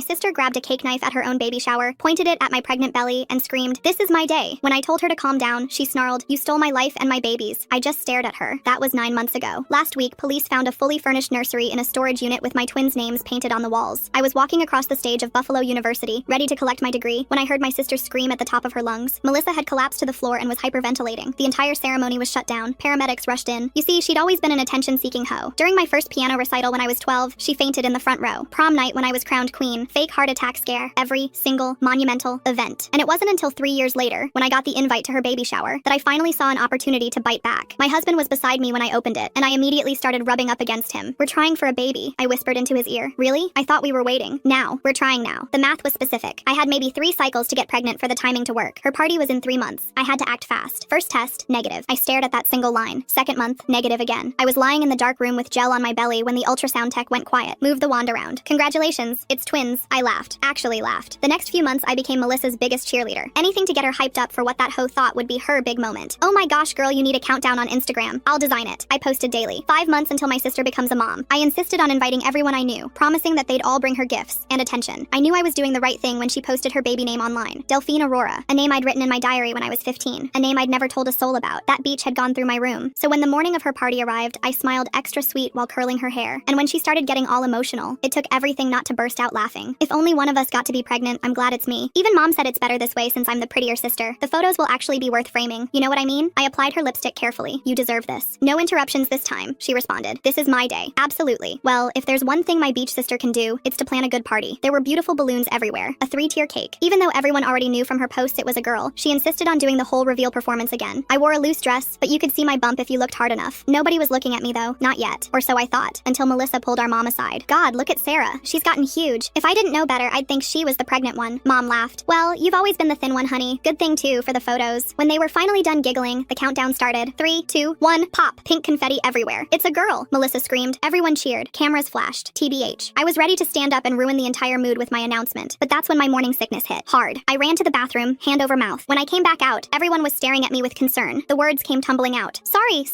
sister grabbed a cake knife at her own baby shower, pointed it at my pregnant belly, and screamed, "This is my day." When I told her to calm down, she snarled, "You stole my life and my baby's." I just stared at her. That was 9 months ago. Last week, police found a fully furnished nursery in a storage unit with my twins' names painted on the walls. I was walking across the stage of Buffalo University, ready to collect my degree, when I heard my sister scream at the top of her lungs. Melissa had collapsed to the floor and was hyperventilating. The entire ceremony was shut down. Paramedics rushed in. You see, she'd always been an attention-seeking hoe. During my first piano recital when I was 12, she fainted in the front row. Prom night when I was crowned queen, fake heart attack scare, every single monumental event. And it wasn't until 3 years later, when I got the invite to her baby shower, that I finally saw an opportunity to bite back. My husband was beside me when I opened it, and I immediately started rubbing up against him. "We're trying for a baby," I whispered into his ear. "Really? I thought we were waiting." "Now. We're trying now." The math was specific. I had maybe 3 cycles to get pregnant for the timing to work. Her party was in 3 months. I had to act fast. First test, negative. I stared at that single line. Second month, negative again. I was lying in the dark room with gel on my belly when the ultrasound tech went quiet. Moved the wand around. "Congratulations, it's twins." I laughed. Actually laughed. The next few months I became Melissa's biggest cheerleader. Anything to get her hyped up for what that hoe thought would be her big moment. "Oh my gosh girl, you need a countdown on Instagram. I'll design it." I posted daily. 5 months until my sister becomes a mom. I insisted on inviting everyone I knew, promising that they'd all bring her gifts and attention. I knew I was doing the right thing when she posted her baby name online. Delphine Aurora, a name I'd written in my diary when I was 15, a name I'd never told a soul about. That beach had gone through my room. So when the morning of her party arrived, I smiled extra sweet while curling her hair. And when she started getting all emotional, it took everything not to burst out laughing. If only one of us got to be pregnant, I'm glad it's me. Even mom said it's better this way since I'm the prettier sister. The photos will actually be worth framing. You know what I mean? I applied her lipstick carefully. "You deserve this." "No interruptions this time," she responded. "This is my day." "Absolutely." Well, if there's one thing my beach sister can do, it's to plan a good party. There were beautiful balloons everywhere. A 3-tier cake. Even though everyone already knew from her posts it was a girl, she insisted on doing the whole reveal performance again. I wore a loose dress, but you could see my bump if you looked hard enough. Nobody was looking at me though. Not yet. Or so I thought. Until Melissa pulled our mom aside. "God, look at Sarah. She's gotten huge. If I didn't know better, I'd think she was the pregnant one." Mom laughed. "Well, you've always been the thin one, honey. Good thing too, for the photos." When they were finally done giggling, the countdown started. 3, 2, 1, pop. Pink confetti everywhere. "It's a girl," Melissa screamed. Everyone cheered. Cameras flashed. TBH. I was ready to stand up and ruin the entire mood with my announcement, but that's when my morning sickness hit. Hard. I ran to the bathroom, hand over mouth. When I came back out, everyone was staring at me with concern. The words came tumbling out. Sorry,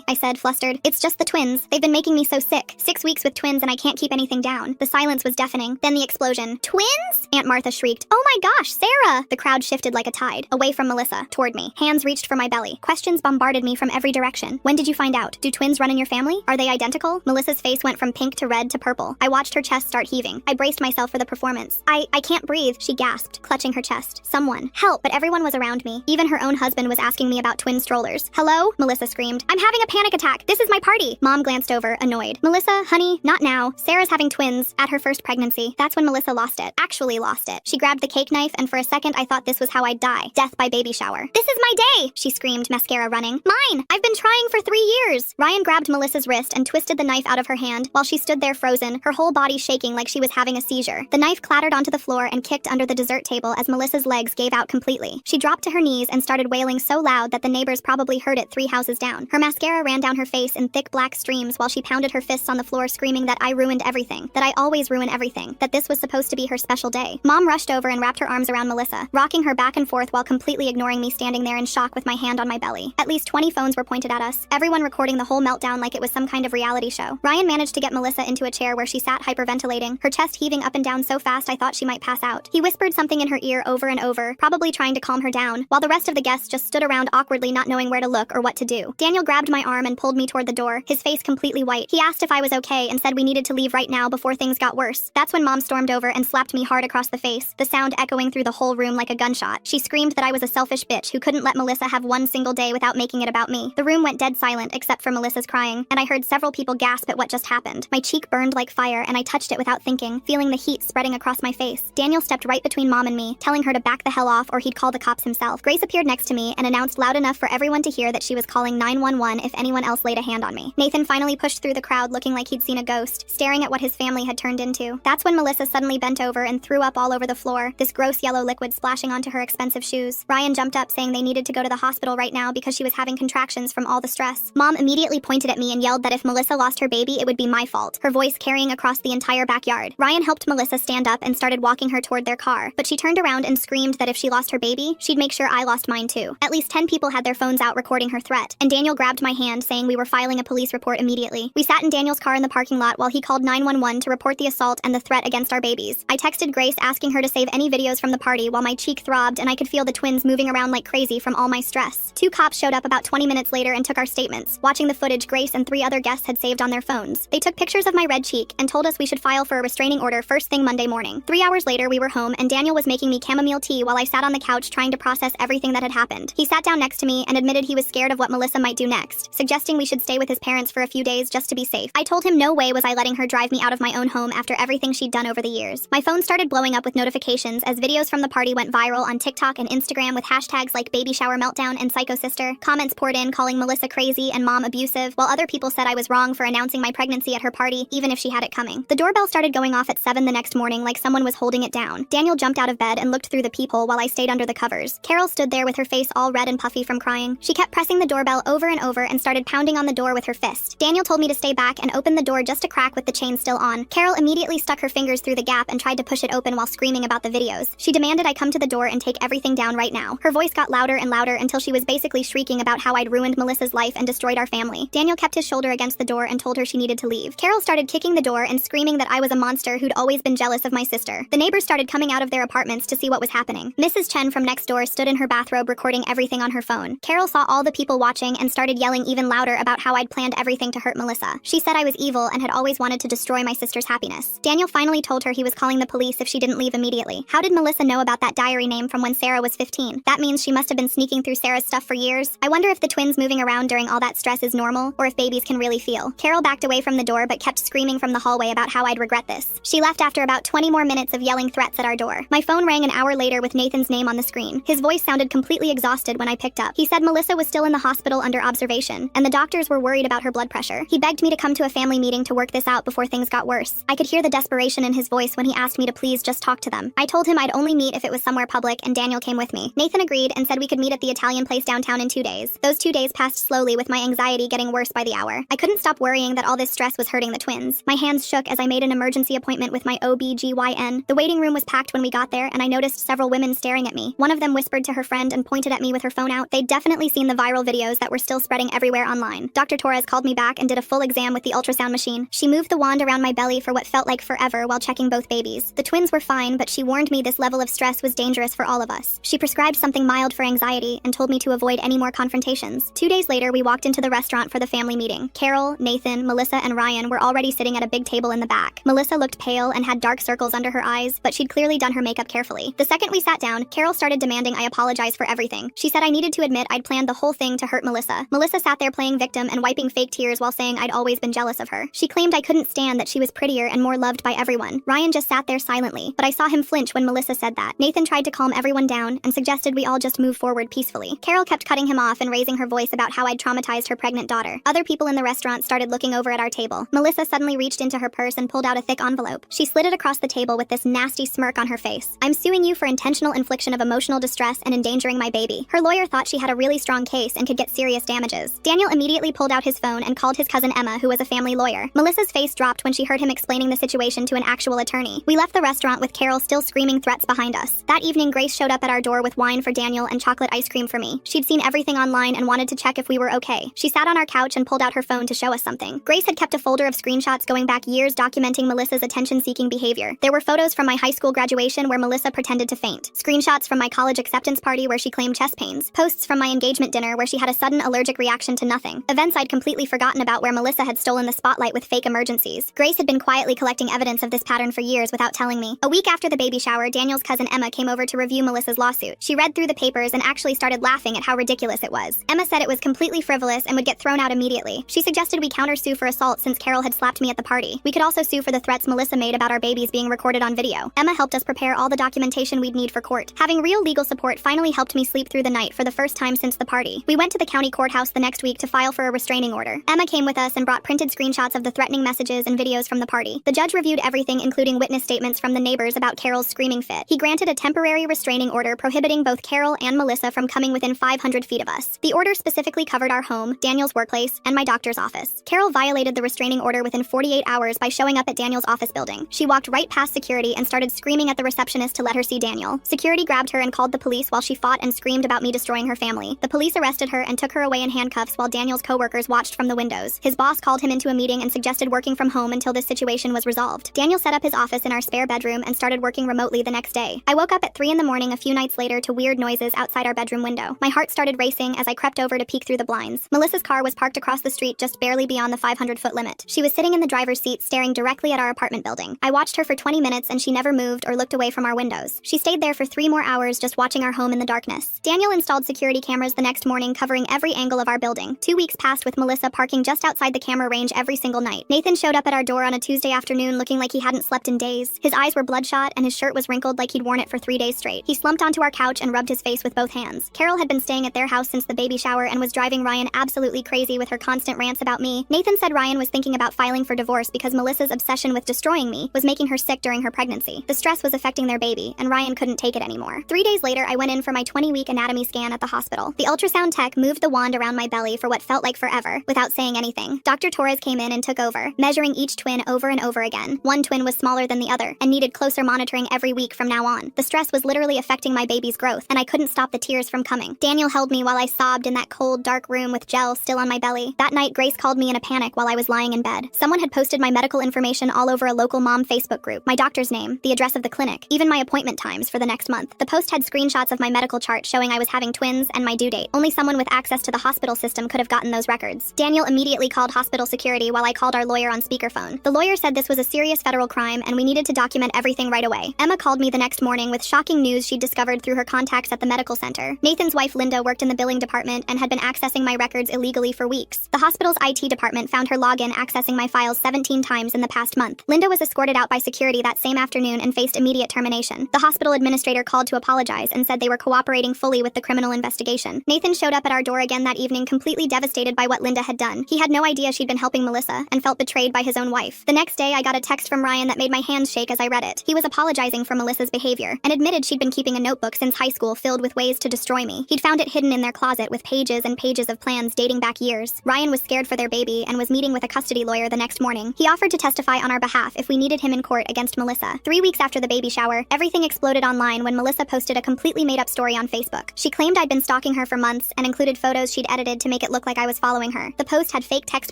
I said, flustered. "It's just the twins. They've been making me so sick. 6 weeks with twins and I can't keep anything down." The silence was deafening. Then the explosion. "Twins?" Aunt Martha shrieked. "Oh my gosh, Sarah!" The crowd shifted like a tide, away from Melissa, toward me. Hands reached for my belly. Questions bombarded me from every direction. "When did you find out? Do twins run in your family? Are they identical?" Melissa's face went from pink to red to purple. I watched her chest start heaving. I braced myself for the performance. I can't breathe," she gasped, clutching her chest. "Someone, help!" But everyone was around me. Even her own husband was asking me about twin strollers. "Hello?" Melissa screamed. "I'm having a panic attack. This is my party." Mom glanced over, annoyed. "Melissa, honey, not now. Sarah's having twins at her first pregnancy." That's when Melissa lost it. Actually lost it. She grabbed the cake knife, and for a second I thought this was how I'd die. Death by baby shower. "This is my day!" she screamed, mascara running. "Mine! I've been trying for 3 years!" Ryan grabbed Melissa's wrist and twisted the knife out of her hand while she stood there frozen, her whole body shaking like she was having a seizure. The knife clattered onto the floor and kicked under the dessert table as Melissa's legs gave out completely. She dropped to her knees and started wailing so loud that the neighbors probably heard it 3 houses down. Her mascara ran down her face in thick black streams while she pounded her fists on the floor screaming that I ruined everything, that I always ruin everything, that this was supposed to be her special day. Mom rushed over and wrapped her arms around Melissa, rocking her back and forth while completely ignoring me standing there in shock with my hand on my belly. At least 20 phones were pointed at us, everyone recording the whole meltdown like it was some kind of reality show. Ryan managed to get Melissa into a chair where she sat hyperventilating, her chest heaving up and down so fast I thought she might pass out. He whispered something in her ear over and over, probably trying to calm her down, while the rest of the guests just stood around awkwardly not knowing where to look or what to do. Daniel grabbed my arm and pulled me toward the door, his face completely white. He asked if I was okay and said we needed to leave right now before things got worse. That's when Mom stormed over and slapped me hard across the face, the sound echoing through the whole room like a gunshot. She screamed that I was a selfish bitch who couldn't let Melissa have one single day without making it about me. The room went dead silent except for Melissa's crying, and I heard several people gasp at what just happened. My cheek burned like fire and I touched it without thinking, feeling the heat spreading across my face. Daniel stepped right between Mom and me, telling her to back the hell off or he'd call the cops himself. Grace appeared next to me and announced loud enough for everyone to hear that she was calling 911 if anyone else laid a hand on me. Nathan finally pushed through the crowd looking like he'd seen a ghost, staring at what his family had turned into. That's when Melissa suddenly bent over and threw up all over the floor, this gross yellow liquid splashing onto her expensive shoes. Ryan jumped up saying they needed to go to the hospital right now because she was having contractions from all the stress. Mom immediately pointed at me and yelled that if Melissa lost her baby, it would be my fault, her voice carrying across the entire backyard. Ryan helped Melissa stand up and started walking her toward their car, but she turned around and screamed that if she lost her baby, she'd make sure I lost mine too. At least 10 people had their phones out recording her threat, and Daniel grabbed my hand saying we were filing a police report immediately. We sat in Daniel's car in the parking lot while he called 911 to report the assault and the threat against our baby babies. I texted Grace asking her to save any videos from the party while my cheek throbbed and I could feel the twins moving around like crazy from all my stress. 2 cops showed up about 20 minutes later and took our statements. Watching the footage Grace and 3 other guests had saved on their phones. They took pictures of my red cheek and told us we should file for a restraining order first thing Monday morning. 3 hours later, we were home and Daniel was making me chamomile tea while I sat on the couch trying to process everything that had happened. He sat down next to me and admitted he was scared of what Melissa might do next, suggesting we should stay with his parents for a few days just to be safe. I told him no way was I letting her drive me out of my own home after everything she'd done over the years. My phone started blowing up with notifications as videos from the party went viral on TikTok and Instagram with hashtags like baby shower meltdown and psycho sister. Comments poured in calling Melissa crazy and mom abusive, while other people said I was wrong for announcing my pregnancy at her party, even if she had it coming. The doorbell started going off at 7 the next morning like someone was holding it down. Daniel jumped out of bed and looked through the peephole while I stayed under the covers. Carol stood there with her face all red and puffy from crying. She kept pressing the doorbell over and over and started pounding on the door with her fist. Daniel told me to stay back and open the door just a crack with the chain still on. Carol immediately stuck her fingers through the gap and tried to push it open while screaming about the videos. She demanded I come to the door and take everything down right now. Her voice got louder and louder until she was basically shrieking about how I'd ruined Melissa's life and destroyed our family. Daniel kept his shoulder against the door and told her she needed to leave. Carol started kicking the door and screaming that I was a monster who'd always been jealous of my sister. The neighbors started coming out of their apartments to see what was happening. Mrs. Chen from next door stood in her bathrobe recording everything on her phone. Carol saw all the people watching and started yelling even louder about how I'd planned everything to hurt Melissa. She said I was evil and had always wanted to destroy my sister's happiness. Daniel finally told her he was calling the police if she didn't leave immediately. How did Melissa know about that diary name from when Sarah was 15? That means she must have been sneaking through Sarah's stuff for years. I wonder if the twins moving around during all that stress is normal, or if babies can really feel. Carol backed away from the door but kept screaming from the hallway about how I'd regret this. She left after about 20 more minutes of yelling threats at our door. My phone rang an hour later with Nathan's name on the screen. His voice sounded completely exhausted when I picked up. He said Melissa was still in the hospital under observation, and the doctors were worried about her blood pressure. He begged me to come to a family meeting to work this out before things got worse. I could hear the desperation in his voice when he asked me to please just talk to them. I told him I'd only meet if it was somewhere public, and Daniel came with me. Nathan agreed and said we could meet at the Italian place downtown in 2 days. Those 2 days passed slowly with my anxiety getting worse by the hour. I couldn't stop worrying that all this stress was hurting the twins. My hands shook as I made an emergency appointment with my OB/GYN. The waiting room was packed when we got there, and I noticed several women staring at me. One of them whispered to her friend and pointed at me with her phone out. They'd definitely seen the viral videos that were still spreading everywhere online. Dr. Torres called me back and did a full exam with the ultrasound machine. She moved the wand around my belly for what felt like forever while checking both babies. The twins were fine, but she warned me this level of stress was dangerous for all of us. She prescribed something mild for anxiety and told me to avoid any more confrontations. 2 days later, we walked into the restaurant for the family meeting. Carol, Nathan, Melissa, and Ryan were already sitting at a big table in the back. Melissa looked pale and had dark circles under her eyes, but she'd clearly done her makeup carefully. The second we sat down, Carol started demanding I apologize for everything. She said I needed to admit I'd planned the whole thing to hurt Melissa. Melissa sat there playing victim and wiping fake tears while saying I'd always been jealous of her. She claimed I couldn't stand that she was prettier and more loved by everyone. Ryan just sat there silently, but I saw him flinch when Melissa said that. Nathan tried to calm everyone down and suggested we all just move forward peacefully. Carol kept cutting him off and raising her voice about how I'd traumatized her pregnant daughter. Other people in the restaurant started looking over at our table. Melissa suddenly reached into her purse and pulled out a thick envelope. She slid it across the table with this nasty smirk on her face. I'm suing you for intentional infliction of emotional distress and endangering my baby. Her lawyer thought she had a really strong case and could get serious damages. Daniel immediately pulled out his phone and called his cousin Emma, who was a family lawyer. Melissa's face dropped when she heard him explaining the situation to an actual attorney. We left the restaurant with Carol still screaming threats behind us. That evening, Grace showed up at our door with wine for Daniel and chocolate ice cream for me. She'd seen everything online and wanted to check if we were okay. She sat on our couch and pulled out her phone to show us something. Grace had kept a folder of screenshots going back years documenting Melissa's attention-seeking behavior. There were photos from my high school graduation where Melissa pretended to faint, screenshots from my college acceptance party where she claimed chest pains, posts from my engagement dinner where she had a sudden allergic reaction to nothing, events I'd completely forgotten about where Melissa had stolen the spotlight with fake emergencies. Grace had been quietly collecting evidence of this pattern for years without telling me. A week after the baby shower, Daniel's cousin Emma came over to review Melissa's lawsuit. She read through the papers and actually started laughing at how ridiculous it was. Emma said it was completely frivolous and would get thrown out immediately. She suggested we countersue for assault since Carol had slapped me at the party. We could also sue for the threats Melissa made about our babies being recorded on video. Emma helped us prepare all the documentation we'd need for court. Having real legal support finally helped me sleep through the night for the first time since the party. We went to the county courthouse the next week to file for a restraining order. Emma came with us and brought printed screenshots of the threatening messages and videos from the party. The judge reviewed everything, including witness statements from the neighbors about Carol's screaming fit. He granted a temporary restraining order prohibiting both Carol and Melissa from coming within 500 feet of us. The order specifically covered our home, Daniel's workplace, and my doctor's office. Carol violated the restraining order within 48 hours by showing up at Daniel's office building. She walked right past security and started screaming at the receptionist to let her see Daniel. Security grabbed her and called the police while she fought and screamed about me destroying her family. The police arrested her and took her away in handcuffs while Daniel's coworkers watched from the windows. His boss called him into a meeting and suggested working from home until this situation was resolved. Daniel set up his office in our spare bedroom and started working remotely the next day. I woke up at 3 in the morning a few nights later to weird noises outside our bedroom window. My heart started racing as I crept over to peek through the blinds. Melissa's car was parked across the street just barely beyond the 500-foot limit. She was sitting in the driver's seat staring directly at our apartment building. I watched her for 20 minutes and she never moved or looked away from our windows. She stayed there for 3 more hours just watching our home in the darkness. Daniel installed security cameras the next morning covering every angle of our building. 2 weeks passed with Melissa parking just outside the camera range every single night. Nathan showed up at our door on a Tuesday afternoon looking like he hadn't slept in days. His eyes were bloodshot and his shirt was wrinkled like he'd worn it for 3 days straight. He slumped onto our couch and rubbed his face with both hands. Carol had been staying at their house since the baby shower and was driving Ryan absolutely crazy with her constant rants about me. Nathan said Ryan was thinking about filing for divorce because Melissa's obsession with destroying me was making her sick during her pregnancy. The stress was affecting their baby, and Ryan couldn't take it anymore. 3 days later, I went in for my 20-week anatomy scan at the hospital. The ultrasound tech moved the wand around my belly for what felt like forever, without saying anything. Dr. Torres came in and took over, measuring each twin over and over again. One twin was smaller than the other, and needed closer monitoring every week from now on. The stress was literally affecting my baby's growth, and I couldn't stop the tears from coming. Daniel held me while I sobbed in that cold, dark room with gel still on my belly. That night, Grace called me in a panic while I was lying in bed. Someone had posted my medical information all over a local mom Facebook group. My doctor's name, the address of the clinic, even my appointment times for the next month. The post had screenshots of my medical chart showing I was having twins and my due date. Only someone with access to the hospital system could have gotten those records. Daniel immediately called hospital security while I called our lawyer on speakerphone. The lawyer said this was a serious federal crime and we needed to document everything right away. Emma called me the next morning with shocking news she'd discovered through her contacts at the medical center. Nathan's wife Linda worked in the billing department and had been accessing my records illegally for weeks. The hospital's IT department found her login accessing my files 17 times in the past month. Linda was escorted out by security that same afternoon and faced immediate termination. The hospital administrator called to apologize and said they were cooperating fully with the criminal investigation. Nathan showed up at our door again that evening completely devastated by what Linda had done. He had no idea she'd been helping Melissa and felt betrayed by his own wife. The next day, I got a text from Ryan that made my hands shake as I read it. He was apologizing for Melissa's behavior and admitted she'd been keeping a notebook since high school filled with ways to destroy me. He'd found it hidden in their closet with pages and pages of plans dating back years. Ryan was scared for their baby and was meeting with a custody lawyer the next morning. He offered to testify on our behalf if we needed him in court against Melissa. 3 weeks after the baby shower, everything exploded online when Melissa posted a completely made-up story on Facebook. She claimed I'd been stalking her for months and included photos she'd edited to make it look like I was following her. The post had fake text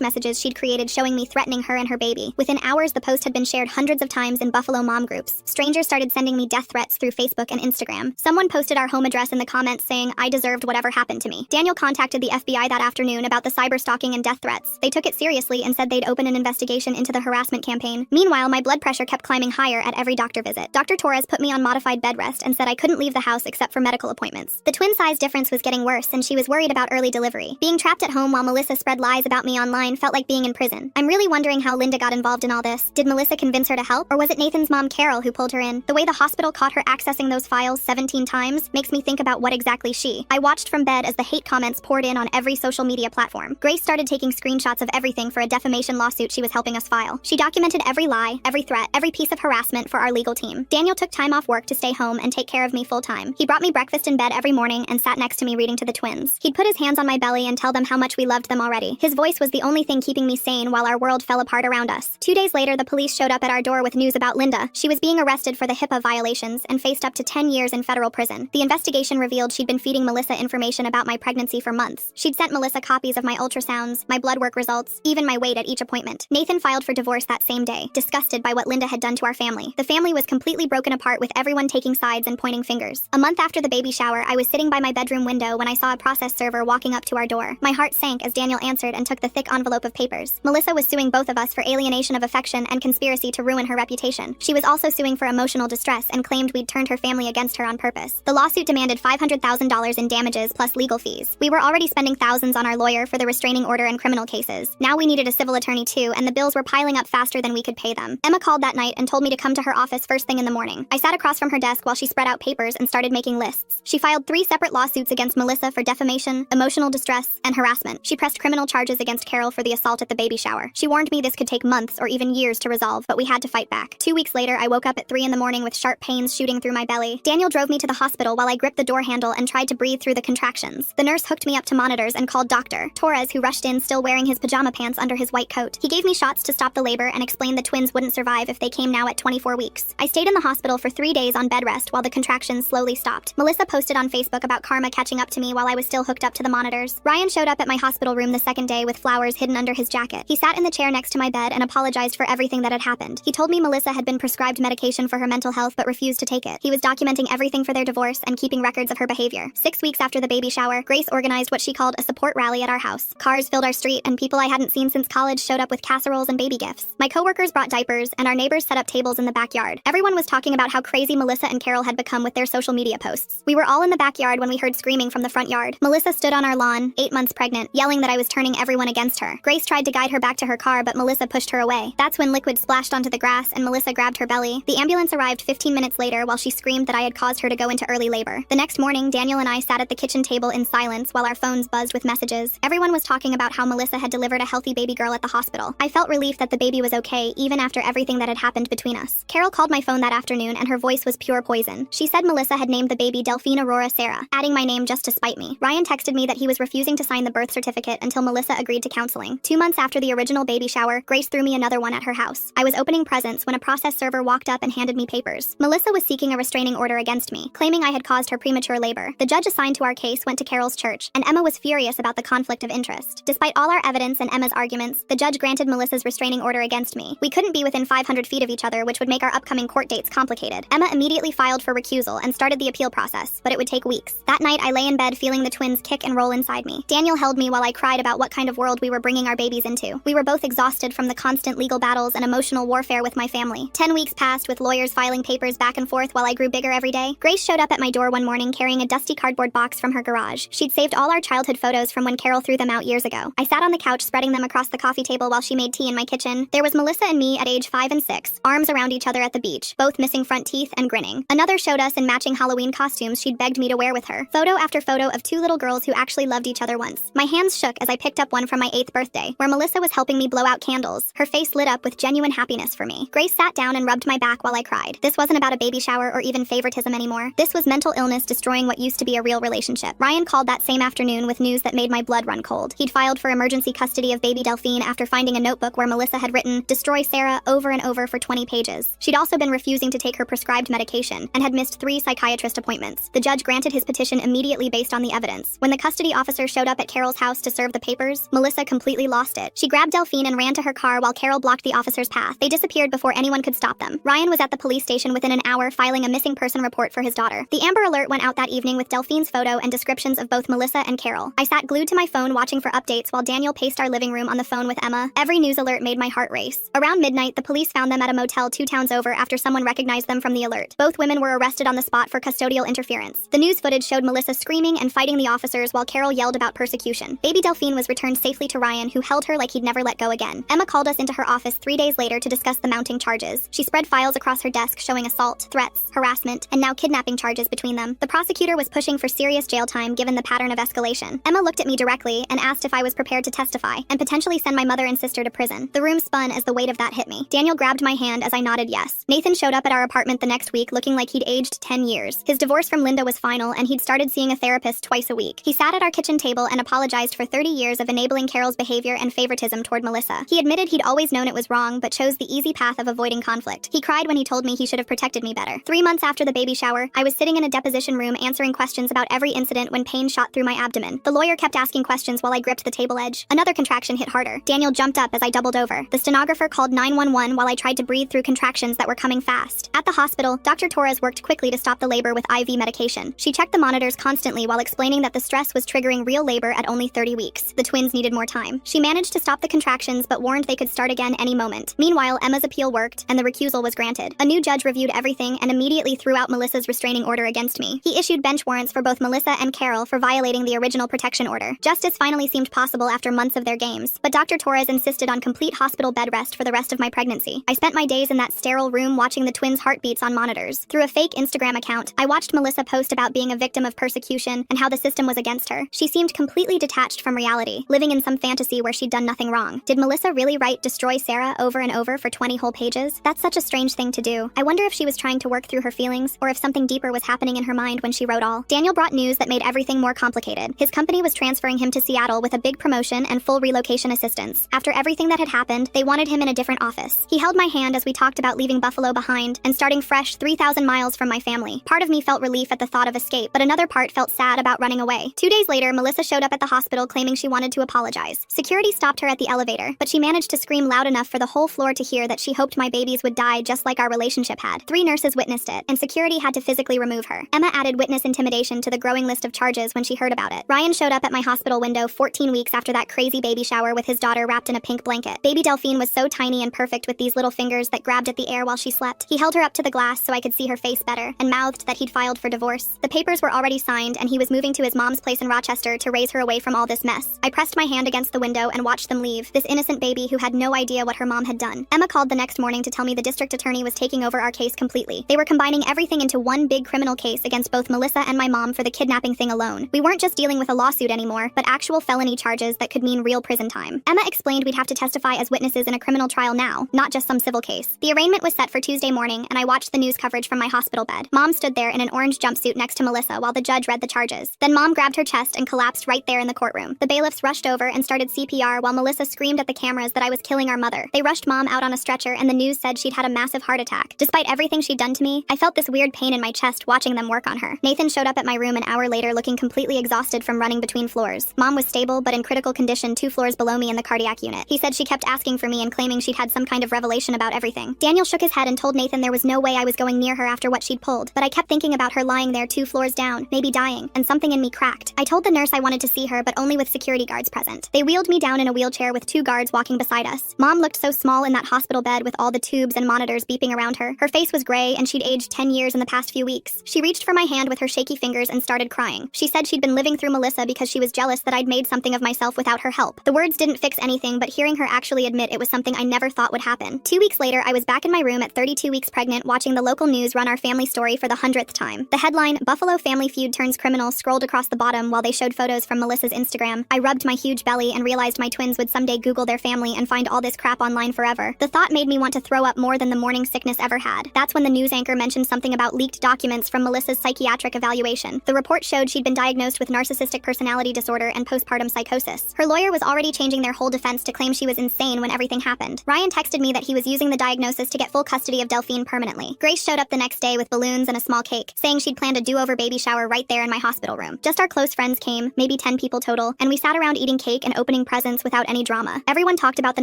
messages she'd created showing me threatening her and her baby. Within hours, the post had been shared hundreds of times in Buffalo mom groups. Strangers started sending me death threats through Facebook and Instagram. Someone posted our home address in the comments saying I deserved whatever happened to me. Daniel contacted the FBI that afternoon about the cyber stalking and death threats. They took it seriously and said they'd open an investigation into the harassment campaign. Meanwhile, my blood pressure kept climbing higher at every doctor visit. Dr. Torres put me on modified bed rest and said I couldn't leave the house except for medical appointments. The twin size difference was getting worse and she was worried about early delivery. Being trapped at home while Melissa spread lies about me online felt like being in prison. I'm really wondering how Linda got involved in all this. Did Melissa convince her to help, or was it Nathan's mom Carol who pulled her in? The way the hospital caught her accessing those files 17 times makes me think about what exactly I watched from bed as the hate comments poured in on every social media platform. Grace started taking screenshots of everything for a defamation lawsuit she was helping us file. She documented every lie, every threat, every piece of harassment for our legal team. Daniel took time off work to stay home and take care of me full time. He brought me breakfast in bed every morning and sat next to me reading to the twins. He'd put his hands on my belly and tell them how much we loved them already. His voice was the only thing keeping me sane while our world fell apart around us. 2 days later, the police showed up at our door with news about Linda. She was being arrested for the HIPAA violations and faced up to 10 years in federal prison. The investigation revealed she'd been feeding Melissa information about my pregnancy for months. She'd sent Melissa copies of my ultrasounds, my blood work results, even my weight at each appointment. Nathan filed for divorce that same day, disgusted by what Linda had done to our family. The family was completely broken apart with everyone taking sides and pointing fingers. A month after the baby shower, I was sitting by my bedroom window when I saw a process server walking up to our door. My heart sank as Daniel answered and took the thick envelope of papers. Melissa was suing both of us for alienation of affection and conspiracy to ruin her reputation. She was also suing for emotional distress and claimed we'd turned her family against her on purpose. The lawsuit demanded $500,000 in damages plus legal fees. We were already spending thousands on our lawyer for the restraining order and criminal cases. Now we needed a civil attorney too, and the bills were piling up faster than we could pay them. Emma called that night and told me to come to her office first thing in the morning. I sat across from her desk while she spread out papers and started making lists. She filed 3 separate lawsuits against Melissa for defamation, emotional distress, and harassment. She pressed criminal charges against Carol for the assault at the baby shower. She warned me this could take months or even years to resolve, but we had to fight back. 2 weeks later, I woke up at 3 in the morning with sharp pains shooting through my belly. Daniel drove me to the hospital while I gripped the door handle and tried to breathe through the contractions. The nurse hooked me up to monitors and called Dr. Torres, who rushed in still wearing his pajama pants under his white coat. He gave me shots to stop the labor and explained the twins wouldn't survive if they came now at 24 weeks. I stayed in the hospital for 3 days on bed rest while the contractions slowly stopped. Melissa posted on Facebook about karma catching up to me while I was still hooked up to the monitors. Ryan showed up at my hospital room the second day with flowers hidden under his jacket. He sat in the chair next to my bed and apologized for everything that had happened. He told told me Melissa had been prescribed medication for her mental health but refused to take it. He was documenting everything for their divorce and keeping records of her behavior. 6 weeks after the baby shower, Grace organized what she called a support rally at our house. Cars filled our street, and people I hadn't seen since college showed up with casseroles and baby gifts. My coworkers brought diapers, and our neighbors set up tables in the backyard. Everyone was talking about how crazy Melissa and Carol had become with their social media posts. We were all in the backyard when we heard screaming from the front yard. Melissa stood on our lawn, 8 months pregnant, yelling that I was turning everyone against her. Grace tried to guide her back to her car, but Melissa pushed her away. That's when liquid splashed onto the grass and Melissa grabbed her belly. The ambulance arrived 15 minutes later while she screamed that I had caused her to go into early labor. The next morning, Daniel and I sat at the kitchen table in silence while our phones buzzed with messages. Everyone was talking about how Melissa had delivered a healthy baby girl at the hospital. I felt relief that the baby was okay, even after everything that had happened between us. Carol called my phone that afternoon, and her voice was pure poison. She said Melissa had named the baby Delphine Aurora Sarah, adding my name just to spite me. Ryan texted me that he was refusing to sign the birth certificate until Melissa agreed to counseling. 2 months after the original baby shower, Grace threw me another one at her house. I was opening presents when a process server walked up and handed me papers. Melissa was seeking a restraining order against me, claiming I had caused her premature labor. The judge assigned to our case went to Carol's church, and Emma was furious about the conflict of interest. Despite all our evidence and Emma's arguments, the judge granted Melissa's restraining order against me. We couldn't be within 500 feet of each other, which would make our upcoming court dates complicated. Emma immediately filed for recusal and started the appeal process, but it would take weeks. That night, I lay in bed feeling the twins kick and roll inside me. Daniel held me while I cried about what kind of world we were bringing our babies into. We were both exhausted from the constant legal battles and emotional warfare with my family. 10 weeks passed with lawyers filing papers back and forth while I grew bigger every day. Grace showed up at my door one morning carrying a dusty cardboard box from her garage. She'd saved all our childhood photos from when Carol threw them out years ago. I sat on the couch spreading them across the coffee table while she made tea in my kitchen. There was Melissa and me at age 5 and 6, arms around each other at the beach, both missing front teeth and grinning. Another showed us in matching Halloween costumes she'd begged me to wear with her. Photo after photo of 2 little girls who actually loved each other once. My hands shook as I picked up one from my 8th birthday, where Melissa was helping me blow out candles. Her face lit up with genuine happiness for me. Grace sat down and rubbed my back while I cried. This wasn't about a baby shower or even favoritism anymore. This was mental illness destroying what used to be a real relationship. Ryan called that same afternoon with news that made my blood run cold. He'd filed for emergency custody of baby Delphine after finding a notebook where Melissa had written, "Destroy Sarah," over and over for 20 pages. She'd also been refusing to take her prescribed medication and had missed 3 psychiatrist appointments. The judge granted his petition immediately based on the evidence. When the custody officer showed up at Carol's house to serve the papers, Melissa completely lost it. She grabbed Delphine and ran to her car while Carol blocked the officer's path. They disappeared before anyone could stop them. Ryan was at the police station within an hour filing a missing person report for his daughter. The Amber Alert went out that evening with Delphine's photo and descriptions of both Melissa and Carol. I sat glued to my phone watching for updates while Daniel paced our living room on the phone with Emma. Every news alert made my heart race. Around midnight, the police found them at a motel 2 towns over after someone recognized them from the alert. Both women were arrested on the spot for custodial interference. The news footage showed Melissa screaming and fighting the officers while Carol yelled about persecution. Baby Delphine was returned safely to Ryan, who held her like he'd never let go again. Emma called us into her office 3 days later to discuss the mounting charges. She spread files across her desk showing assault, threats, harassment, and now kidnapping charges between them. The prosecutor was pushing for serious jail time given the pattern of escalation. Emma looked at me directly and asked if I was prepared to testify and potentially send my mother and sister to prison. The room spun as the weight of that hit me. Daniel grabbed my hand as I nodded yes. Nathan showed up at our apartment the next week looking like he'd aged 10 years. His divorce from Linda was final and he'd started seeing a therapist twice a week. He sat at our kitchen table and apologized for 30 years of enabling Carol's behavior and favoritism toward Melissa. He admitted he'd always known it was wrong but chose the easy path of avoiding conflict. He cried when he told me he should have protected me better. 3 months after the baby shower, I was sitting in a deposition room answering questions about every incident when pain shot through my abdomen. The lawyer kept asking questions while I gripped the table edge. Another contraction hit harder. Daniel jumped up as I doubled over. The stenographer called 911 while I tried to breathe through contractions that were coming fast. At the hospital, Dr. Torres worked quickly to stop the labor with IV medication. She checked the monitors constantly while explaining that the stress was triggering real labor at only 30 weeks. The twins needed more time. She managed to stop the contractions but warned they could start again any moment. Meanwhile, Emma's appeal worked and the recusal was granted. A new judge reviewed everything and immediately threw out Melissa's restraining order against me. He issued bench warrants for both Melissa and Carol for violating the original protection order. Justice finally seemed possible after months of their games, but Dr. Torres insisted on complete hospital bed rest for the rest of my pregnancy. I spent my days in that sterile room watching the twins' heartbeats on monitors. Through a fake Instagram account, I watched Melissa post about being a victim of persecution and how the system was against her. She seemed completely detached from reality, living in some fantasy where she'd done nothing wrong. Did Melissa really write "Destroy Sarah" over and over for 20 whole pages? That's such a strange thing to do. I wonder if she was trying to work through her feelings or if something deeper was happening in her mind when she wrote all. Daniel brought news that made everything more complicated. His company was transferring him to Seattle with a big promotion and full relocation assistance. After everything that had happened, they wanted him in a different office. He held my hand as we talked about leaving Buffalo behind and starting fresh 3,000 miles from my family. Part of me felt relief at the thought of escape, but another part felt sad about running away. 2 days later, Melissa showed up at the hospital claiming she wanted to apologize. Security stopped her at the elevator, but she managed to scream loud enough for the whole floor to hear that she hoped my babies would die just like our relationship had. 3 nurses witnessed it, and security had to physically remove her. Emma added witness intimidation to the growing list of charges when she heard about it. Ryan showed up at my hospital window 14 weeks after that crazy baby shower with his daughter wrapped in a pink blanket. Baby Delphine was so tiny and perfect with these little fingers that grabbed at the air while she slept. He held her up to the glass so I could see her face better, and mouthed that he'd filed for divorce. The papers were already signed, and he was moving to his mom's place in Rochester to raise her away from all this mess. I pressed my hand against the window and watched them leave, this innocent baby who had no idea what her mom had done. Emma called the next morning to tell me the district attorney was taking over our case completely. They were combining everything into one big criminal case against both Melissa and my mom for the kidnapping thing alone. We weren't just dealing with a lawsuit anymore, but actual felony charges that could mean real prison time. Emma explained we'd have to testify as witnesses in a criminal trial now, not just some civil case. The arraignment was set for Tuesday morning, and I watched the news coverage from my hospital bed. Mom stood there in an orange jumpsuit next to Melissa while the judge read the charges. Then Mom grabbed her chest and collapsed right there in the courtroom. The bailiffs rushed over and started CPR while Melissa screamed at the cameras that I was killing our mother. They rushed Mom out on a stretcher, and the news said she'd had a massive heart attack. Despite everything she'd done to me, I felt this weird pain in my chest watching them work on her. Nathan showed up at my room an hour later looking completely exhausted from running between floors. Mom was stable but in critical condition 2 floors below me in the cardiac unit. He said she kept asking for me and claiming she'd had some kind of revelation about everything. Daniel shook his head and told Nathan there was no way I was going near her after what she'd pulled, but I kept thinking about her lying there 2 floors down, maybe dying, and something in me cracked. I told the nurse I wanted to see her, but only with security guards present. They wheeled me down in a wheelchair with 2 guards walking beside us. Mom looked so small in that hospital bed with all the tubes and monitors beeping around her. Her face was gray and she'd aged 10 years in the past few weeks. She reached for my hand with her shaky fingers and started crying. She said she'd been living through Melissa because she was jealous that I'd made something of myself without her help. The words didn't fix anything, but hearing her actually admit it was something I never thought would happen. 2 weeks later, I was back in my room at 32 weeks pregnant watching the local news run our family story for the 100th time. The headline, Buffalo Family Feud Turns Criminal, scrolled across the bottom while they showed photos from Melissa's Instagram. I rubbed my huge belly and realized my twins would someday Google their family and find all this crap online forever. The thought made me want to throw up more than the morning sickness ever had. That's when the news anchor mentioned something about leaked documents from Melissa's psychiatric evaluation. The report showed she'd been diagnosed with narcissistic personality disorder and postpartum psychosis. Her lawyer was already changing their whole defense to claim she was insane when everything happened. Ryan texted me that he was using the diagnosis to get full custody of Delphine permanently. Grace showed up the next day with balloons and a small cake, saying she'd planned a do-over baby shower right there in my hospital room. Just our close friends came, maybe 10 people total, and we sat around eating cake and opening presents without any drama. Everyone talked about the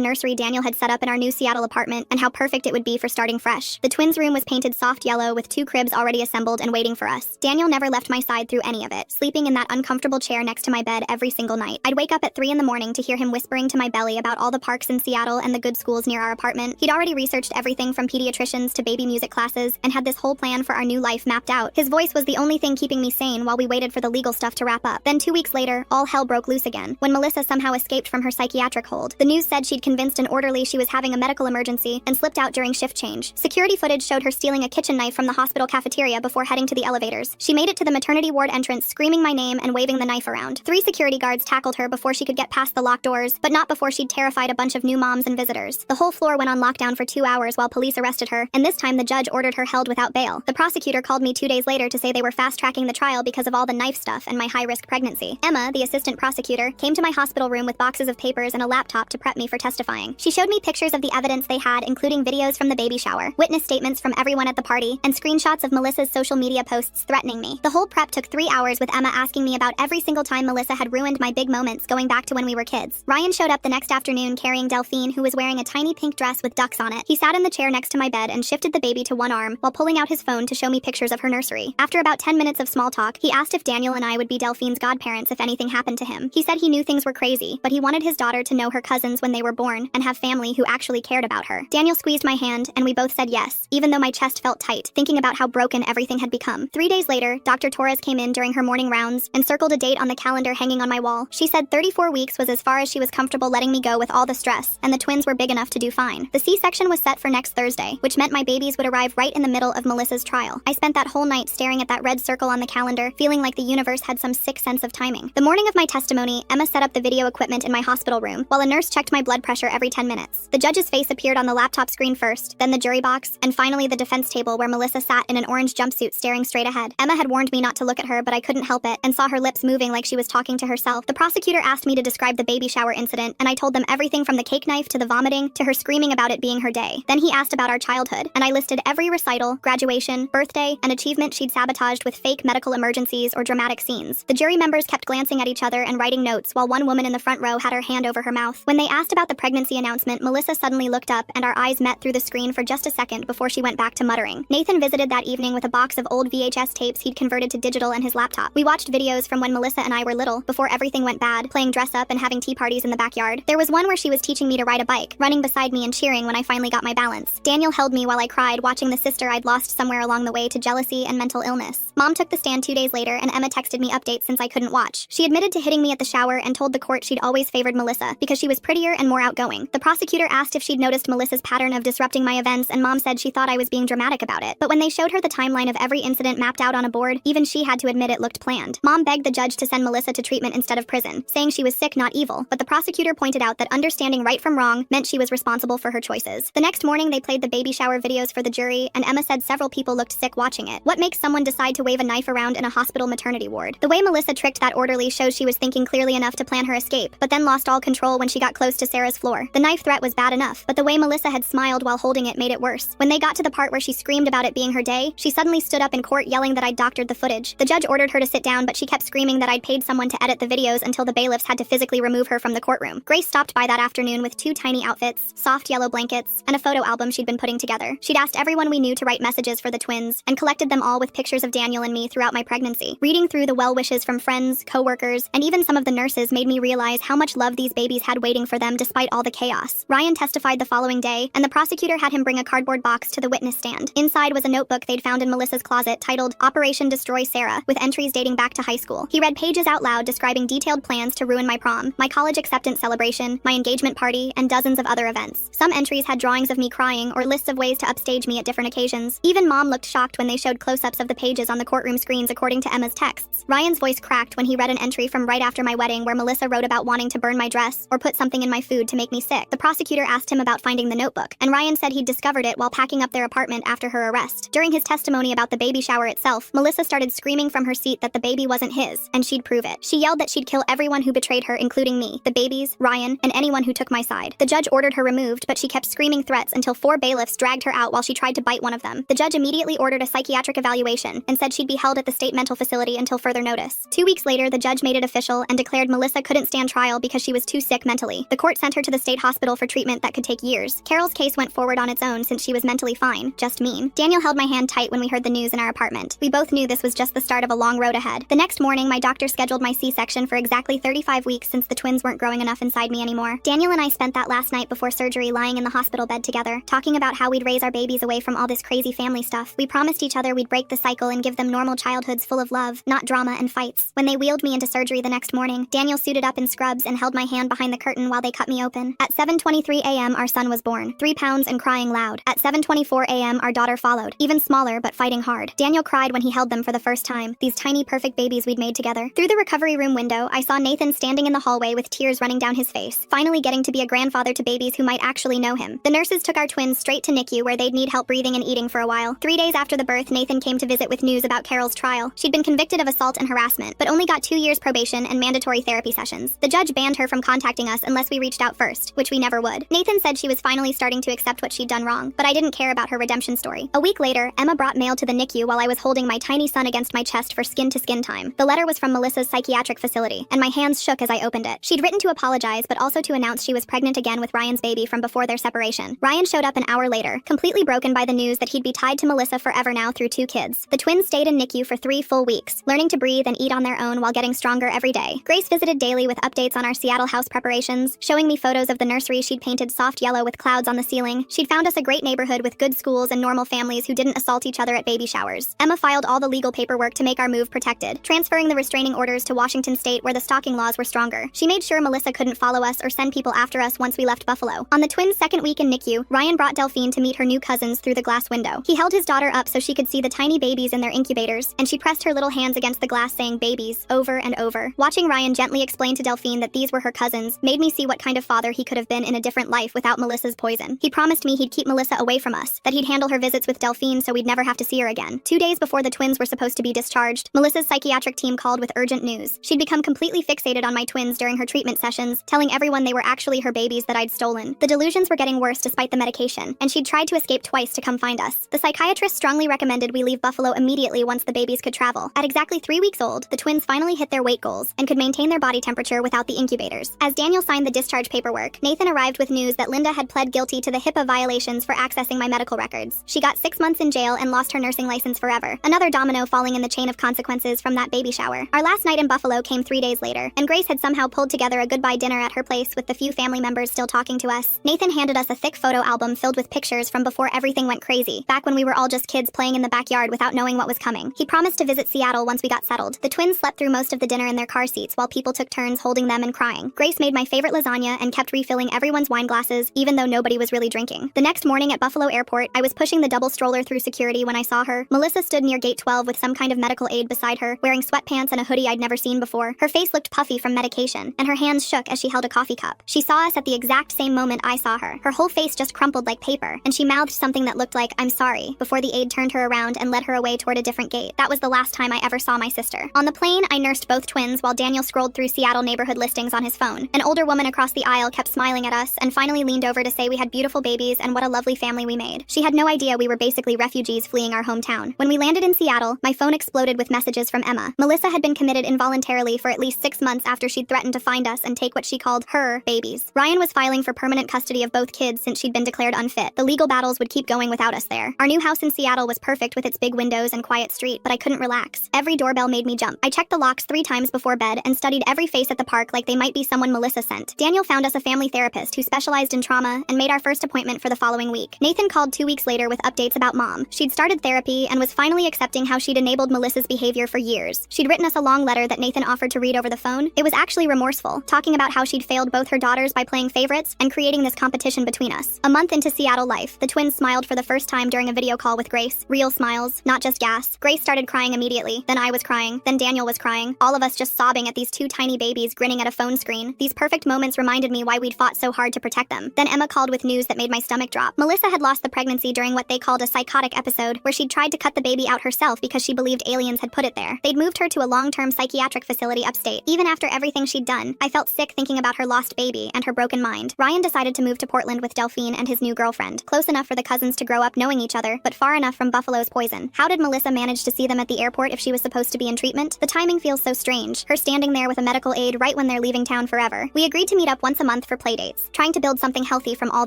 nursery Daniel had set up in our new Seattle apartment and how perfect it would be for starting fresh. The twins' room was painted soft yellow with 2 cribs already assembled and waiting for us. Daniel never left my side through any of it, sleeping in that uncomfortable chair next to my bed every single night. I'd wake up at 3 in the morning to hear him whispering to my belly about all the parks in Seattle and the good schools near our apartment. He'd already researched everything from pediatricians to baby music classes and had this whole plan for our new life mapped out. His voice was the only thing keeping me sane while we waited for the legal stuff to wrap up. Then 2 weeks later, all hell broke loose again, when Melissa somehow escaped from her psychiatric hold. The news said she'd convinced an orderly she was having a medical emergency and slipped out during shift change. Security footage showed her stealing a kitchen knife from the hospital cafeteria before heading to the elevators. She made it to the maternity ward entrance screaming my name and waving the knife around. 3 security guards tackled her before she could get past the locked doors, but not before she'd terrified a bunch of new moms and visitors. The whole floor went on lockdown for 2 hours while police arrested her, and this time the judge ordered her held without bail. The prosecutor called me 2 days later to say they were fast-tracking the trial because of all the knife stuff and my high-risk pregnancy. Emma, the assistant prosecutor, came to my hospital room with boxes of papers and a laptop to prep me for testifying. She showed me pictures of the evidence they had, including videos from the baby shower, witness statements from everyone at the party, and screenshots of Melissa's social media posts threatening me. The whole prep took 3 hours with Emma asking me about every single time Melissa had ruined my big moments going back to when we were kids. Ryan showed up the next afternoon carrying Delphine, who was wearing a tiny pink dress with ducks on it. He sat in the chair next to my bed and shifted the baby to one arm while pulling out his phone to show me pictures of her nursery. After about 10 minutes of small talk, he asked if Daniel and I would be Delphine's godparents if anything happened to him. He said he knew things were crazy, but he wanted his daughter to know her cousins when they were born and have family who actually cared about her. Daniel squeezed my hand, and we both said yes, even though my chest felt tight, thinking about how broken everything had become. 3 days later, Dr. Torres came in during her morning rounds and circled a date on the calendar hanging on my wall. She said 34 weeks was as far as she was comfortable letting me go with all the stress, and the twins were big enough to do fine. The C-section was set for next Thursday, which meant my babies would arrive right in the middle of Melissa's trial. I spent that whole night staring at that red circle on the calendar, feeling like the universe had some sick sense of timing. The morning of my testimony, Emma set up the video equipment in my hospital room, while a nurse checked my blood pressure every 10 minutes. The judge's face appeared on the laptop screen first, then the jury box, and finally the defense table where Melissa sat in an orange jumpsuit staring straight ahead. Emma had warned me not to look at her, but I couldn't help it, and saw her lips moving like she was talking to herself. The prosecutor asked me to describe the baby shower incident, and I told them everything from the cake knife to the vomiting to her screaming about it being her day. Then he asked about our childhood, and I listed every recital, graduation, birthday, and achievement she'd sabotaged with fake medical emergencies or dramatic scenes. The jury members kept glancing at each other and writing notes while one woman in the front row had her hand over her mouth. When they asked about the pregnancy announcement, Melissa suddenly looked up, and our eyes met through the screen for just a second before she went back to muttering. Nathan visited that evening with a box of old VHS tapes he'd converted to digital and his laptop. We watched videos from when Melissa and I were little, before everything went bad, playing dress up and having tea parties in the backyard. There was one where she was teaching me to ride a bike, running beside me and cheering when I finally got my balance. Daniel held me while I cried, watching the sister I'd lost somewhere along the way to jealousy and mental illness. Mom took the stand 2 days later, and Emma texted me updates since I couldn't watch. She admitted to hitting me at the shower and told the court she'd always favored Melissa because she was prettier and more outgoing. The prosecutor asked if she'd noticed Melissa's pattern of disrupting my events, and Mom said she thought I was being dramatic about it. But when they showed her the timeline of every incident mapped out on a board, even she had to admit it looked planned. Mom begged the judge to send Melissa to treatment instead of prison, saying she was sick, not evil, but the prosecutor pointed out that understanding right from wrong meant she was responsible for her choices. The next morning, they played the baby shower videos for the jury, and Emma said several people looked sick watching it. What makes someone decide to wave a knife around in a hospital maternity ward? The way Melissa tricked that orderly shows she was thinking clearly enough to plan her escape, but then lost all control when she got close to Sarah's floor. The knife threat was bad enough, but the way Melissa had smiled while holding it made it worse. When they got to the part where she screamed about it being her day, she suddenly stood up in court yelling that I'd doctored the footage. The judge ordered her to sit down, but she kept screaming that I'd paid someone to edit the videos until the bailiffs had to physically remove her from the courtroom. Grace stopped by that afternoon with 2 tiny outfits, soft yellow blankets, and a photo album she'd been putting together. She'd asked everyone we knew to write messages for the twins, and collected them all with pictures of Daniel and me throughout my pregnancy. Reading through the well wishes from friends, co-workers, and even some of the nurses made me realize how much love these babies had waiting for them despite all the chaos. Ryan testified the following day, and the prosecutor had him bring a cardboard box to the witness stand. Inside was a notebook they'd found in Melissa's closet titled Operation Destroy Sarah, with entries dating back to high school. He read pages out loud describing detailed plans to ruin my prom, my college acceptance celebration, my engagement party, and dozens of other events. Some entries had drawings of me crying or lists of ways to upstage me at different occasions. Even Mom looked shocked when they showed close-ups of the pages on the courtroom screens according to Emma's texts. Ryan's voice cracked when he read an entry from right after my wedding where Melissa wrote about wanting to burn my dress or put something in my food to make me sick. The prosecutor asked him about finding the notebook, and Ryan said he'd discovered it while packing up their apartment after her arrest. During his testimony about the baby shower itself, Melissa started screaming from her seat that the baby wasn't his, and she'd prove it. She yelled that she'd kill everyone who betrayed her, including me, the babies, Ryan, and anyone who took my side. The judge ordered her removed, but she kept screaming threats until 4 bailiffs dragged her out while she tried to bite one of them. The judge immediately ordered a psychiatric evaluation and said she'd be held at the state mental facility until further notice. 2 weeks later, the judge made it official and declared Melissa couldn't stand trial because she was too sick mentally. The court sent her to the state hospital for treatment that could take years. Carol's case went forward on its own since she was mentally fine, just mean. Daniel held my hand tight when we heard the news in our apartment. We both knew this was just the start of a long road ahead. The next morning, my doctor scheduled my C-section for exactly 35 weeks since the twins weren't growing enough inside me anymore. Daniel and I spent that last night before surgery lying in the hospital bed together, talking about how we'd raise our babies away from all this crazy family stuff. We promised each other we'd break the cycle and give them normal childhoods full of love, not drama and fights. When they wheeled me into surgery the next morning, Daniel suited up in scrubs and held my hand behind the curtain while they cut me open. At 7:23 a.m., our son was born, 3 pounds and crying loud. At 7:24 a.m., our daughter followed, even smaller but fighting hard. Daniel cried when he held them for the first time, these tiny perfect babies we'd made together. Through the recovery room window, I saw Nathan standing in the hallway with tears running down his face, finally getting to be a grandfather to babies who might actually know him. The nurses took our twins straight to NICU where they'd need help breathing and eating for a while. 3 days after the birth, Nathan came to visit with news about Carol's trial. She'd been convicted of assault and harassment, but only got 2 years probation and mandatory therapy sessions. The judge banned her from contacting us unless we reached out first, which we never would. Nathan said she was finally starting to accept what she'd done wrong, but I didn't care about her redemption story. A week later, Emma brought mail to the NICU while I was holding my tiny son against my chest for skin-to-skin time. The letter was from Melissa's psychiatric facility, and my hands shook as I opened it. She'd written to apologize, but also to announce she was pregnant again with Ryan's baby from before their separation. Ryan showed up an hour later, completely broken by the news that he'd be tied to Melissa forever now through 2 kids. The twins stayed in NICU for 3 full weeks, learning to breathe and eat on their own while getting stronger every day. Grace visited daily with updates on our Seattle house preparations, showing me photos of the nursery she'd painted soft yellow with clouds on the ceiling. She'd found us a great neighborhood with good schools and normal families who didn't assault each other at baby showers. Emma filed all the legal paperwork to make our move protected, transferring the restraining orders to Washington State where the stalking laws were stronger. She made sure Melissa couldn't follow us or send people after us once we left Buffalo. On the twins' second week in NICU, Ryan brought Delphine to meet her new cousins through the glass window. He held his daughter up so she could see the tiny babies in their incubators, and she pressed her little hands against the glass saying babies over and over. Watching Ryan gently explain to Delphine that these were her cousins made me see what kind of father he could have been in a different life without Melissa's poison. He promised me he'd keep Melissa away from us, that he'd handle her visits with Delphine so we'd never have to see her again. 2 days before the twins were supposed to be discharged, Melissa's psychiatric team called with urgent news. She'd become completely fixated on my twins during her treatment sessions, telling everyone they were actually her babies that I'd stolen. The delusions were getting worse despite the medication, and she'd tried to escape twice to come find us. The psychiatrist strongly recommended we leave Buffalo immediately once the babies could travel. At exactly 3 weeks old, the twins finally hit their weight goals and could maintain their body temperature without the incubators. As Daniel signed the discharge paperwork, Nathan arrived with news that Linda had pled guilty to the HIPAA violations for accessing my medical records. She got 6 months in jail and lost her nursing license forever. Another domino falling in the chain of consequences from that baby shower. Our last night in Buffalo came 3 days later, and Grace had somehow pulled together a goodbye dinner at her place with the few family members still talking to us. Nathan handed us a thick photo album filled with pictures from before everything went crazy, back when we were all just kids playing in the backyard without knowing what was coming. He promised to visit Seattle once we got settled. The twins slept through most of the dinner in their car seats while people took turns holding them and crying. Grace made my favorite lasagna and kept refilling everyone's wine glasses, even though nobody was really drinking. The next morning at Buffalo Airport, I was pushing the double stroller through security when I saw her. Melissa stood near gate 12 with some kind of medical aid beside her, wearing sweatpants and a hoodie I'd never seen before. Her face looked puffy from medication, and her hands shook as she held a coffee cup. She saw us at the exact same moment I saw her. Her whole face just crumpled like paper, and she mouthed something that looked like, "I'm sorry," before the aide turned her around and led her away toward a different gate. That was the last time I ever saw my sister. On the plane, I nursed both twins while Daniel scrolled through Seattle neighborhood listings on his phone. An older woman across the aisle kept smiling at us and finally leaned over to say we had beautiful babies and what a lovely family we made. She had no idea we were basically refugees fleeing our hometown. When we landed in Seattle, my phone exploded with messages from Emma. Melissa had been committed involuntarily for at least 6 months after she'd threatened to find us and take what she called her babies. Ryan was filing for permanent custody of both kids since she'd been declared unfit. The legal battles would keep going without us there. Our new house in Seattle was perfect with its big windows and quiet street, but I couldn't relax. Every doorbell made me jump. I checked the locks 3 times before bed and studied every face at the park like they might be someone Melissa sent. Daniel found us a family therapist who specialized in trauma and made our first appointment for the following week. Nathan called 2 weeks later with updates about Mom. She'd started therapy and was finally accepting how she'd enabled Melissa's behavior for years. She'd written us a long letter that Nathan offered to read over the phone. It was actually remorseful, talking about how she'd failed both her daughters by playing favorites and creating this competition between us. A month into Seattle life, the twins smiled for the first time during a video call with Grace. Real smiles, not just gas. Grace started crying immediately, then I was crying, then Daniel was crying, all of us just sobbing at these 2 tiny babies grinning at a phone screen. These perfect moments reminded me why we'd fought so hard to protect them. Then Emma called with news that made my stomach drop. Melissa had lost the pregnancy during what they called a psychotic episode, where she'd tried to cut the baby out herself because she believed aliens had put it there. They'd moved her to a long-term psychiatric facility upstate. Even after everything she'd done, I felt sick thinking about her lost baby and her broken mind. Ryan decided to move to Portland with Delphine and his new girlfriend, close enough for the cousins to grow up knowing each other, but far enough from Buffalo's poison. How did Melissa manage to see them at the airport if she was supposed to be in treatment? The timing feels so strange, her standing there with a medical aid right when they're leaving town forever. We agreed to meet up once a month for playdates, trying to build something healthy from all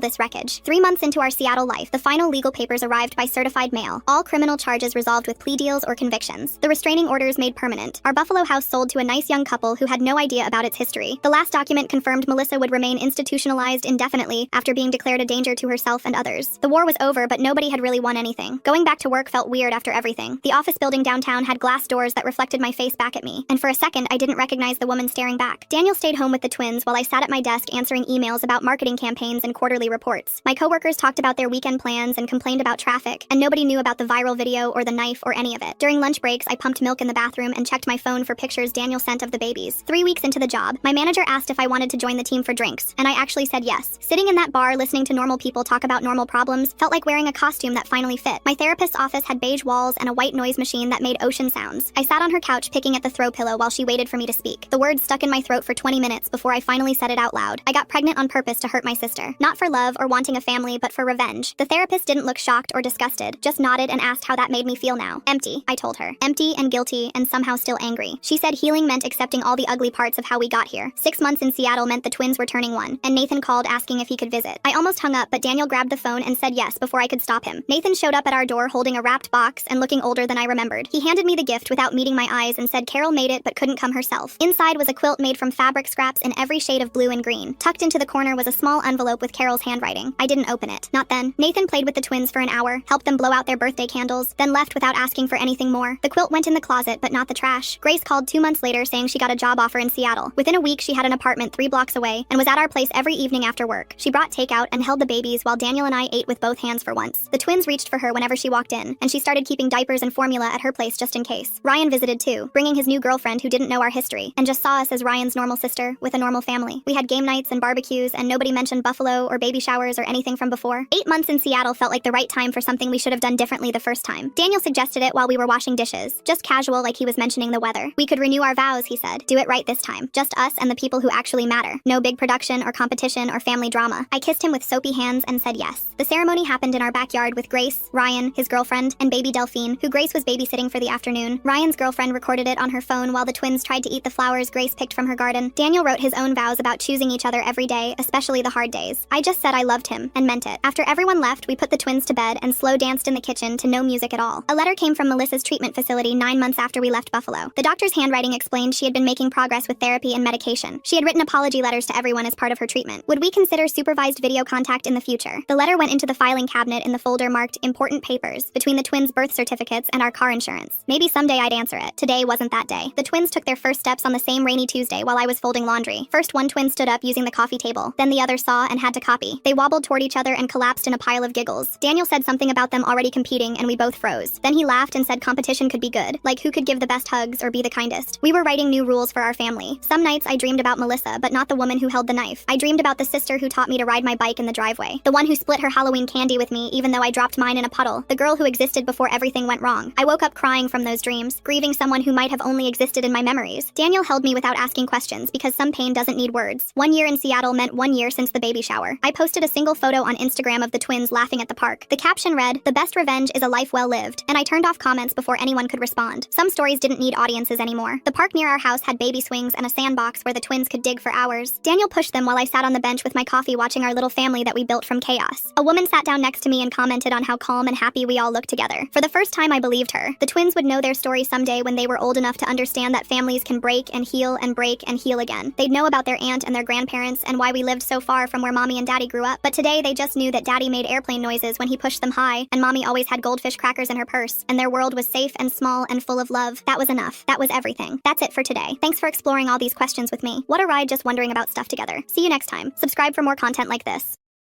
this wreckage. 3 months into our Seattle life, the final legal papers arrived by certified mail. All criminal charges resolved with plea deals or convictions. The restraining orders made permanent. Our Buffalo house sold to a nice young couple who had no idea about its history. The last document confirmed Melissa would remain institutionalized indefinitely after being declared a danger to herself and others. The war was over, but nobody had really won anything. Going back to work felt weird after everything. The office building downtown had glass doors that reflected my face back at me, and for a second I didn't recognize the woman staring back. Daniel stayed home with the twins while I sat at my desk answering emails about marketing campaigns and quarterly reports. My coworkers talked about their weekend plans and complained about traffic, and nobody knew about the viral video or the knife or any of it. During lunch breaks, I pumped milk in the bathroom and checked my phone for pictures Daniel sent of the babies. 3 weeks into the job, my manager asked if I wanted to join the team for drinks, and I actually said yes. Sitting in that bar listening to normal people talk about normal problems felt like wearing a costume that finally fit. My therapist's office had beige walls and a white noise machine that made ocean sounds. I sat on her couch picking at the throw pillow while she waited for me to speak. The words stuck in my throat for 20 minutes before I finally said it out loud. I got pregnant on purpose to hurt my sister. Not for love or wanting a family, but for revenge. The therapist didn't look shocked or disgusted, just nodded and asked how that made me feel now. Empty, I told her. Empty and guilty and somehow still angry. She said healing meant accepting all the ugly parts of how we got here. 6 months in Seattle meant the twins were turning 1, and Nathan called asking if he could visit. I almost hung up, but Daniel grabbed the phone and said yes before I could stop him. Nathan showed up at our door holding a wrapped box and looking older than I remembered. He handed me the gift without meeting my eyes and said Carol made it but couldn't come herself. Inside was a quilt made from fabric scraps in every shade of blue and green. Tucked into the corner was a small envelope with Carol's handwriting. I didn't open it. Not then. Nathan played with the twins for an hour, helped them blow out their birthday candles, then left without asking for anything more. The quilt went in the closet, but not the trash. Grace called 2 months later saying she got a job offer in Seattle. Within a week, she had an apartment 3 blocks away and was at our place every evening after work. She brought takeout and held the babies while Daniel and I ate with both hands for once. The twins reached for her whenever she walked in, and she started keeping diapers and formula at her place just in case. Ryan visited too, bringing his new girlfriend who didn't know our history, and just saw us as Ryan's normal sister with a normal family. We had game nights and barbecues, and nobody mentioned Buffalo or baby showers or anything from before. 8 months in Seattle felt like the right time for something we should have done differently the first time. Daniel suggested it while we were washing dishes. Just casual, like he was mentioning the weather. We could renew our vows, he said. Do it right this time. Just us and the people who actually matter. No big production or competition or family drama. I kissed him with soapy hands and said yes. The ceremony happened in our backyard with Grace, Ryan, his girlfriend, and baby Delphine, who Grace was babysitting for the afternoon. Ryan's girlfriend recorded it on her phone while the twins tried to eat the flowers Grace picked from her garden. Daniel wrote his own vows about choosing each other every day, especially the hard days. I just just said I loved him, and meant it. After everyone left, we put the twins to bed and slow danced in the kitchen to no music at all. A letter came from Melissa's treatment facility 9 months after we left Buffalo. The doctor's handwriting explained she had been making progress with therapy and medication. She had written apology letters to everyone as part of her treatment. Would we consider supervised video contact in the future? The letter went into the filing cabinet in the folder marked Important Papers between the twins' birth certificates and our car insurance. Maybe someday I'd answer it. Today wasn't that day. The twins took their first steps on the same rainy Tuesday while I was folding laundry. First, one twin stood up using the coffee table. Then the other saw and had to copy. They wobbled toward each other and collapsed in a pile of giggles. Daniel said something about them already competing and we both froze. Then he laughed and said competition could be good, like who could give the best hugs or be the kindest. We were writing new rules for our family. Some nights I dreamed about Melissa, but not the woman who held the knife. I dreamed about the sister who taught me to ride my bike in the driveway. The one who split her Halloween candy with me even though I dropped mine in a puddle. The girl who existed before everything went wrong. I woke up crying from those dreams, grieving someone who might have only existed in my memories. Daniel held me without asking questions because some pain doesn't need words. 1 year in Seattle meant 1 year since the baby shower. I posted a single photo on Instagram of the twins laughing at the park. The caption read, "The best revenge is a life well lived," and I turned off comments before anyone could respond. Some stories didn't need audiences anymore. The park near our house had baby swings and a sandbox where the twins could dig for hours. Daniel pushed them while I sat on the bench with my coffee watching our little family that we built from chaos. A woman sat down next to me and commented on how calm and happy we all looked together. For the first time I believed her. The twins would know their story someday when they were old enough to understand that families can break and heal and break and heal again. They'd know about their aunt and their grandparents and why we lived so far from where mommy and daddy grew up. But today they just knew that daddy made airplane noises when he pushed them high, and mommy always had goldfish crackers in her purse, and their world was safe and small and full of love. That was enough. That was everything. That's it for today. Thanks for exploring all these questions with me. What a ride just wondering about stuff together. See you next time. Subscribe for more content like this.